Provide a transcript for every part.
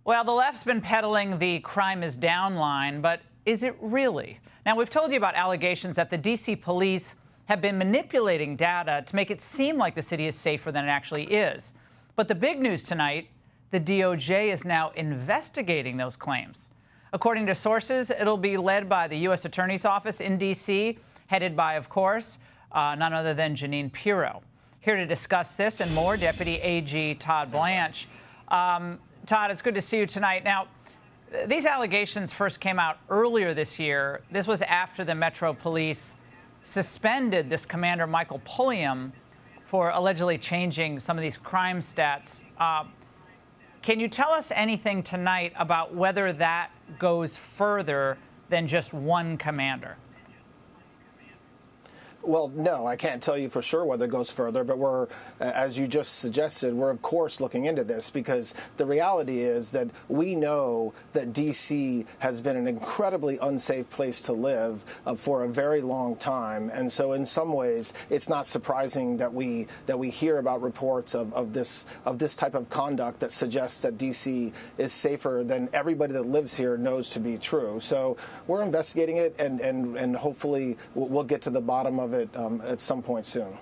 Well, the left's been peddling the crime is down line, but is it really? Now, we've told you about allegations that the D.C. police have been manipulating data to make it seem like the city is safer than it actually is. But the big news tonight, the DOJ is now investigating those claims. According to sources, it'll be led by the U.S. Attorney's Office in D.C., headed by, of course, none other than Jeanine Pirro. Here to discuss this and more, Deputy AG Todd Blanche. Todd, it's good to see you tonight. Now, these allegations first came out earlier this year. This was after the Metro Police suspended this commander, Michael Pulliam, for allegedly changing some of these crime stats. Can you tell us anything tonight about whether that goes further than just one commander? Well, no, I can't tell you for sure whether it goes further, but we're, as you just suggested, we're of course looking into this because the reality is that we know that D.C. has been an incredibly unsafe place to live for a very long time. And so in some ways, it's not surprising that we hear about reports of this type of conduct that suggests that D.C. is safer than everybody that lives here knows to be true. So we're investigating it, and hopefully we'll get to the bottom of it at some point soon.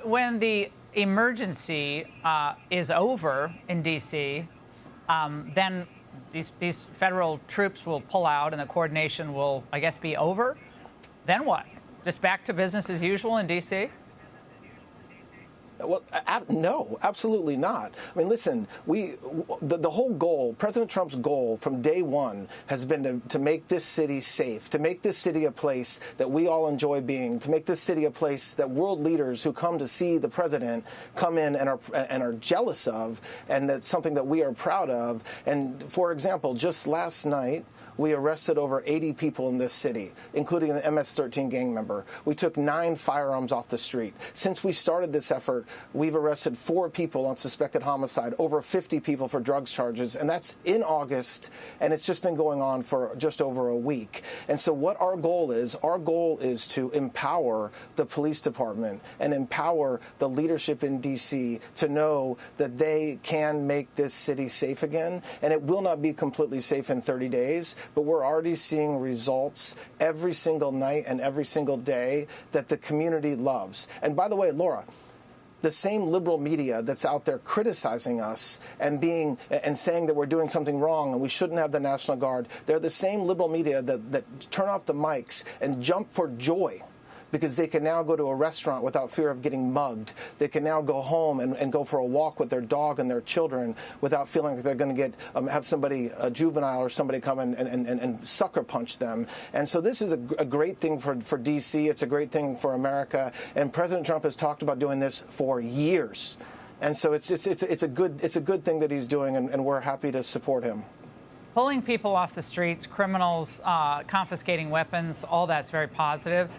When the emergency is over in D.C., then these federal troops will pull out and the coordination will, I guess, be over. Then what? Just back to business as usual in D.C.? Well, no, absolutely not. I mean, listen, the whole goal, President Trump's goal from day one has been to make this city safe, to make this city a place that we all enjoy being, to make this city a place that world leaders who come to see the president come in and are jealous of, and that's something that we are proud of. And for example, just last night, we arrested over 80 people in this city, including an MS-13 gang member. We took 9 firearms off the street. Since we started this effort, we've arrested 4 people on suspected homicide, over 50 people for drugs charges, and that's in August, and it's just been going on for just over a week. And so what our goal is to empower the police department and empower the leadership in D.C. to know that they can make this city safe again, and it will not be completely safe in 30 days, but we're already seeing results every single night and every single day that the community loves. And by the way, Laura, the same liberal media that's out there criticizing us and saying that we're doing something wrong and we shouldn't have the National Guard, they're the same liberal media that turn off the mics and jump for joy because they can now go to a restaurant without fear of getting mugged. They can now go home and go for a walk with their dog and their children without feeling like they're going to have somebody, a juvenile or somebody come and sucker punch them. And so this is a great thing for D.C. It's a great thing for America. And President Trump has talked about doing this for years. And so it's a good thing that he's doing, and we're happy to support him. Pulling people off the streets, criminals confiscating weapons, all that's very positive.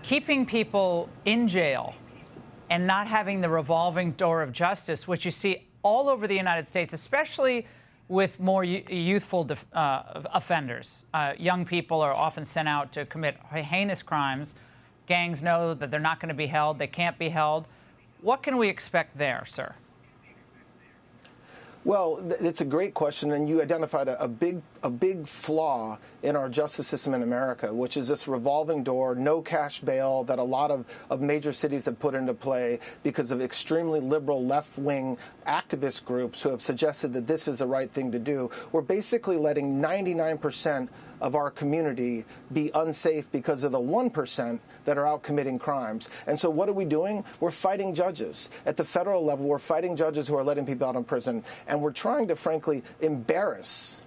Keeping people in jail and not having the revolving door of justice, which you see all over the United States, especially with more youthful offenders. Young people are often sent out to commit heinous crimes. Gangs know that they're not going to be held. They can't be held. What can we expect there, sir? Well, it's a great question, and you identified a big flaw in our justice system in America, which is this revolving door, no cash bail that a lot of major cities have put into play because of extremely liberal left-wing activist groups who have suggested that this is the right thing to do. We're basically letting 99% of our community be unsafe because of the 1% that are out committing crimes. And so what are we doing? We're fighting judges. At the federal level, we're fighting judges who are letting people out of prison. And we're trying to, frankly, embarrass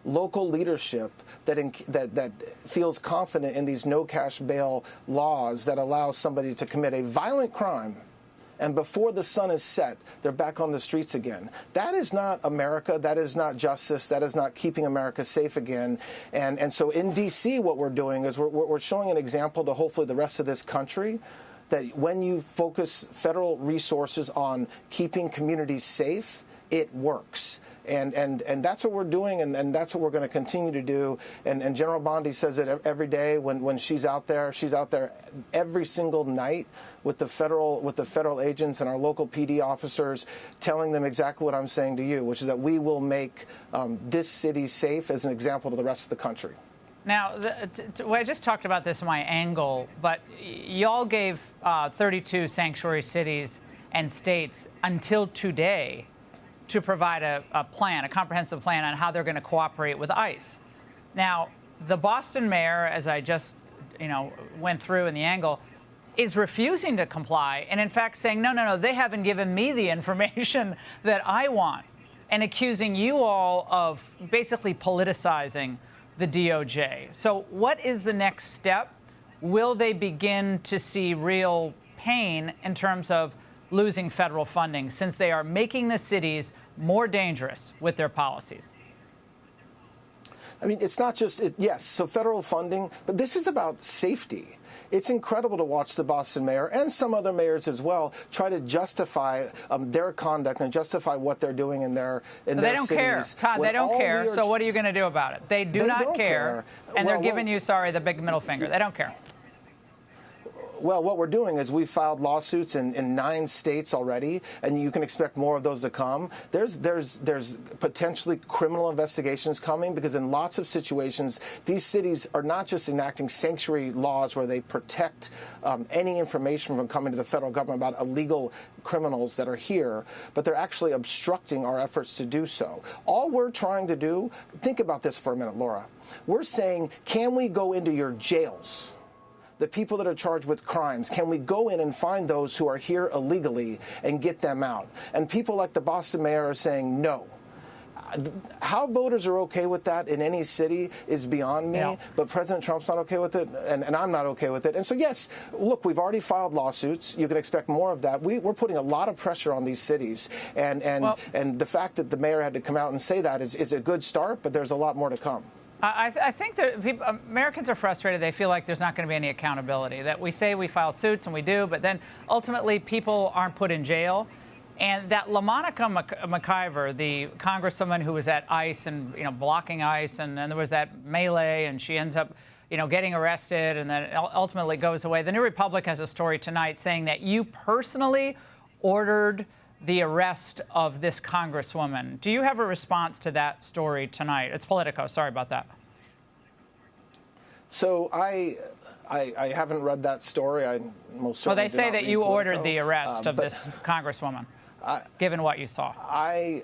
local leadership that feels confident in these no cash bail laws that allow somebody to commit a violent crime, and before the sun is set, they're back on the streets again. That is not America. That is not justice. That is not keeping America safe again. And so in D.C., what we're doing is we're showing an example to hopefully the rest of this country that when you focus federal resources on keeping communities safe, it works. And that's what we're doing, and that's what we're going to continue to do. And General Bondi says it every day when she's out there. She's out there every single night with the federal agents and our local PD officers, telling them exactly what I'm saying to you, which is that we will make this city safe as an example to the rest of the country. Now, I just talked about this in my angle, but y'all gave 32 sanctuary cities and states until today to provide a plan, a comprehensive plan on how they're going to cooperate with ICE. Now, the Boston mayor, as I just went through in the angle, is refusing to comply and, in fact, saying, no, they haven't given me the information that I want, and accusing you all of basically politicizing the DOJ. So what is the next step? Will they begin to see real pain in terms of losing federal funding since they are making the cities more dangerous with their policies? I mean, it's not just, yes, so federal funding, but this is about safety. It's incredible to watch the Boston mayor and some other mayors as well try to justify their conduct and justify what they're doing in their cities. They don't care, Todd. They don't care. So what are you going to do about it? They do not care, and they're giving you, the big middle finger. They don't care. Well, what we're doing is we've filed lawsuits in 9 states already, and you can expect more of those to come. There's potentially criminal investigations coming because in lots of situations, these cities are not just enacting sanctuary laws where they protect any information from coming to the federal government about illegal criminals that are here, but they're actually obstructing our efforts to do so. All we're trying to do, think about this for a minute, Laura. We're saying, can we go into your jails? The people that are charged with crimes, can we go in and find those who are here illegally and get them out? And people like the Boston mayor are saying no. How voters are okay with that in any city is beyond me, yeah. But President Trump's not okay with it, and I'm not okay with it. And so, yes, look, we've already filed lawsuits. You can expect more of that. We're putting a lot of pressure on these cities, and the fact that the mayor had to come out and say that is a good start, but there's a lot more to come. I think that Americans are frustrated. They feel like there's not going to be any accountability, that we say we file suits, and we do, but then ultimately people aren't put in jail. And that LaMonica McIver, the congresswoman who was at ICE and blocking ICE, and then there was that melee, and she ends up getting arrested, and then ultimately goes away. The New Republic has a story tonight saying that you personally ordered the arrest of this congresswoman. Do you have a response to that story tonight? It's Politico. Sorry about that. So I haven't read that story. I most certainly Well, they say that you Politico. ordered the arrest of this congresswoman, given what you saw. I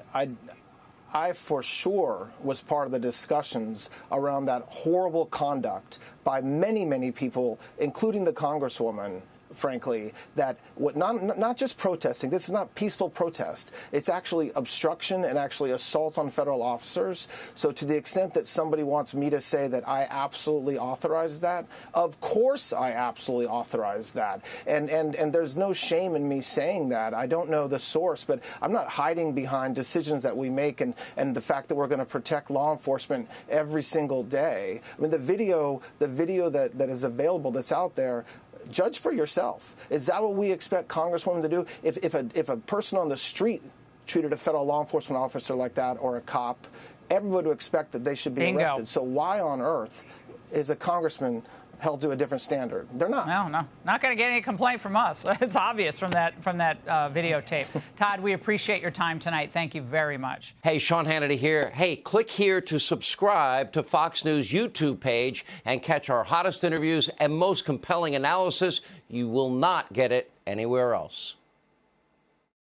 for sure was part of the discussions around that horrible conduct by many, many people, including the congresswoman, frankly, that not just protesting. This is not peaceful protest. It's actually obstruction and actually assault on federal officers. So to the extent that somebody wants me to say that I absolutely authorized that, of course I absolutely authorized that. And there's no shame in me saying that. I don't know the source, but I'm not hiding behind decisions that we make and the fact that we're going to protect law enforcement every single day. I mean, the video that is available that's out there, judge for yourself. Is that what we expect Congresswomen to do? If a person on the street treated a federal law enforcement officer like that, or a cop, everybody would expect that they should be Bingo. arrested. So why on earth is a congressman held to a different standard? They're not. No, not going to get any complaint from us. It's obvious from that videotape. Todd, we appreciate your time tonight. Thank you very much. Hey, Sean Hannity here. Hey, click here to subscribe to Fox News YouTube page and catch our hottest interviews and most compelling analysis. You will not get it anywhere else.